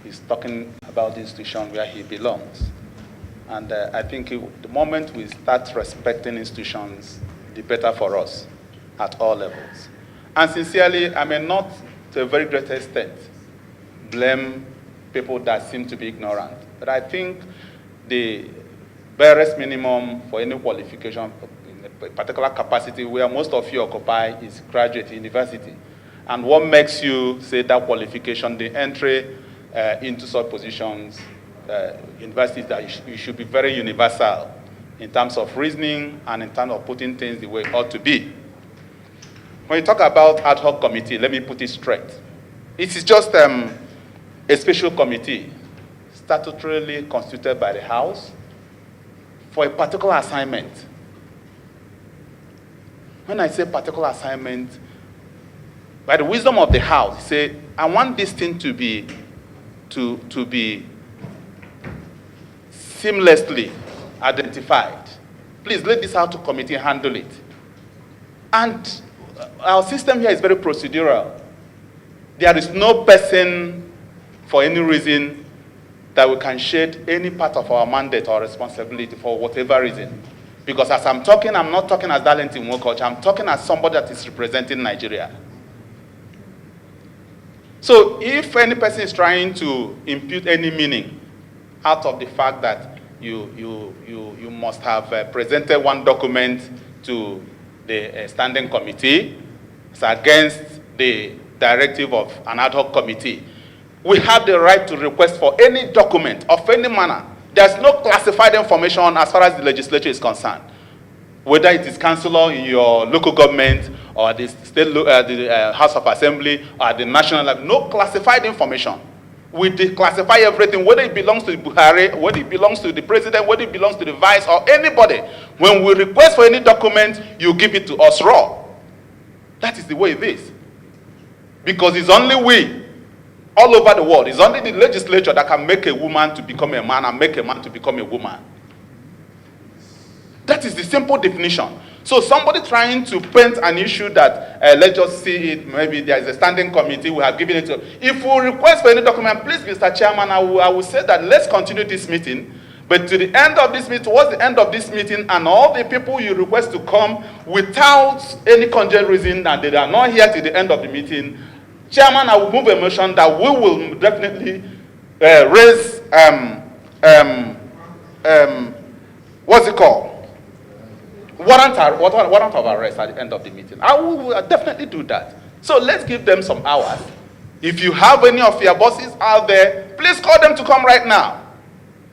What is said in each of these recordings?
is talking about the institution where he belongs. And I think the moment we start respecting institutions, the better for us at all levels. And sincerely, I may not, to a very great extent, blame people that seem to be ignorant. But I think the barest minimum for any qualification in a particular capacity where most of you occupy is graduate university. And what makes you say that qualification, the entry into such positions, universities, that you should be very universal in terms of reasoning and in terms of putting things the way it ought to be. When you talk about ad hoc committee, let me put it straight. It is just a special committee statutorily constituted by the House for a particular assignment. When I say particular assignment, by the wisdom of the House, say, I want this thing to be seamlessly identified. Please let this out to committee handle it. And our system here is very procedural. There is no person, for any reason, that we can shade any part of our mandate or responsibility for whatever reason. Because as I'm talking, I'm not talking as Darlington Nwokocha, I'm talking as somebody that is representing Nigeria. So if any person is trying to impute any meaning out of the fact that you must have presented one document to the standing committee, it's against the directive of an ad hoc committee, we have the right to request for any document of any manner. There's no classified information as far as the legislature is concerned. Whether it is councillor in your local government or the state, the House of Assembly or the national level, no classified information. We declassify everything, whether it belongs to Buhari, whether it belongs to the president, whether it belongs to the vice or anybody. When we request for any document, you give it to us raw. That is the way it is. Because it's only we, all over the world, it's only the legislature that can make a woman to become a man and make a man to become a woman. That is the simple definition. So somebody trying to paint an issue that, let's just see it, maybe there is a standing committee, we have given it to. If we request for any document, please, Mr. Chairman, I will say that let's continue this meeting. But to the end of this meeting, towards the end of this meeting, and all the people you request to come without any congenial reason that they are not here till the end of the meeting, Chairman, I will move a motion that we will definitely raise, what's it called? Warrant of arrest at the end of the meeting. I will definitely do that. So let's give them some hours. If you have any of your bosses out there, please call them to come right now.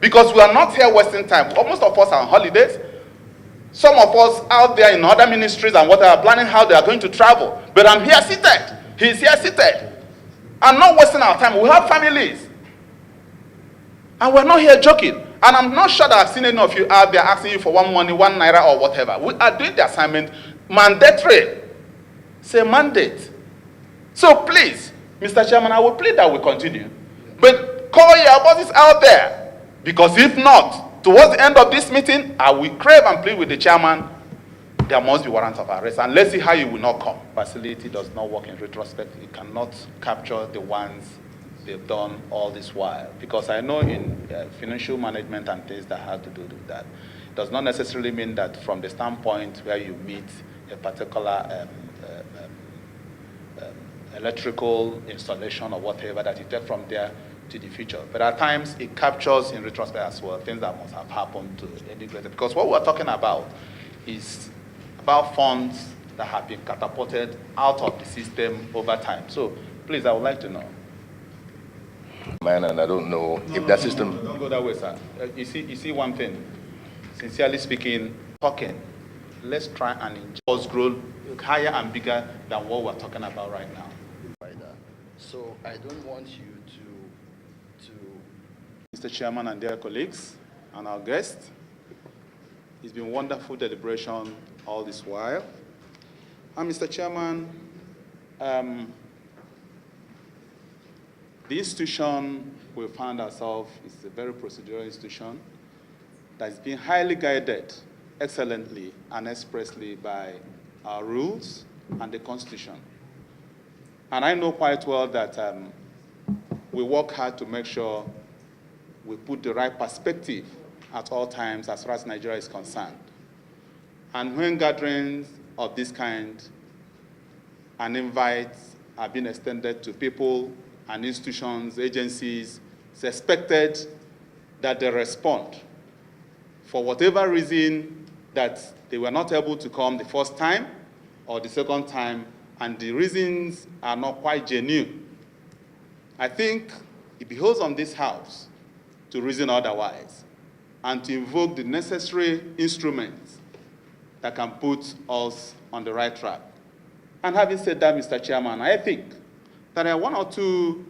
Because we are not here wasting time. Most of us are on holidays. Some of us out there in other ministries and what are planning how they are going to travel. But I'm here seated. He's here seated. I'm not wasting our time. We have families. And we're not here joking. And I'm not sure that I've seen any of you out there asking you for one money, 1 naira or whatever. We are doing the assignment mandatory. It's a mandate. So please, Mr. Chairman, I will plead that we continue. But call your bosses out there. Because if not, towards the end of this meeting, I will crave and plead with the chairman, there must be warrants of arrest. And let's see how you will not come. Facility does not work in retrospect. It cannot capture the ones they've done all this while. Because I know in financial management and things that have to do with that, it does not necessarily mean that from the standpoint where you meet a particular electrical installation or whatever, that you take from there to the future. But at times, it captures in retrospect as well things that must have happened to any greater. Because what we're talking about is about funds that have been catapulted out of the system over time. So please, I would like to know. Man, and I don't know if that system... Don't go that way, sir. You see one thing. Sincerely speaking, talking, let's try and enjoy us grow higher and bigger than what we're talking about right now. So I don't want you Mr. Chairman and dear colleagues and our guests, it's been wonderful deliberation all this while. And Mr. Chairman, the institution we found ourselves is a very procedural institution that's been highly guided excellently and expressly by our rules and the Constitution. And I know quite well that we work hard to make sure we put the right perspective at all times as far as Nigeria is concerned. And when gatherings of this kind and invites are being extended to people and institutions, agencies, it's expected that they respond. For whatever reason that they were not able to come the first time or the second time, and the reasons are not quite genuine, I think it behoves on this House to reason otherwise and to invoke the necessary instruments that can put us on the right track. And having said that, Mr. Chairman, I think that there are one or two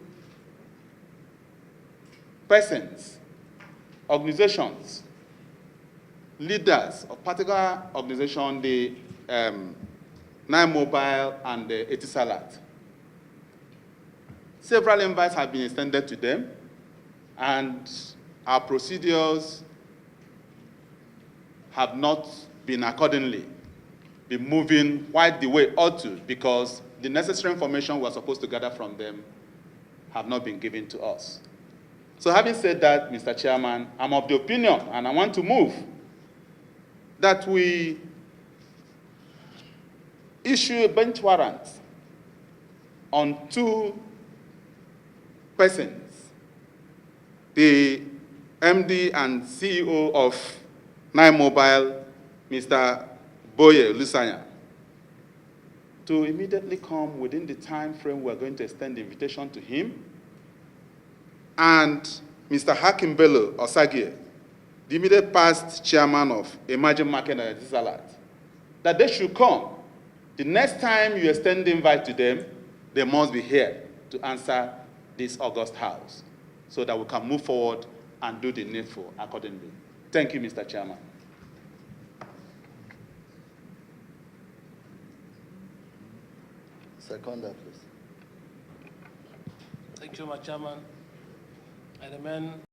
persons, organizations, leaders of particular organization, the Nine Mobile and the Etisalat. Several invites have been extended to them, and our procedures have not been accordingly been moving quite the way it ought to, because the necessary information we are supposed to gather from them have not been given to us. So having said that, Mr. Chairman, I'm of the opinion, and I want to move, that we issue a bench warrant on two persons, the MD and CEO of Nine Mobile, Mr. Boye Lusanya, to immediately come within the time frame we're going to extend the invitation to him, and Mr. Hakim Bello Osagie, the immediate past chairman of Emerging Market and Etisalat, that they should come. The next time you extend the invite to them, they must be here to answer this August House, so that we can move forward and do the needful accordingly. Thank you, Mr. Chairman. Seconder, please. Thank you, my Chairman. I demand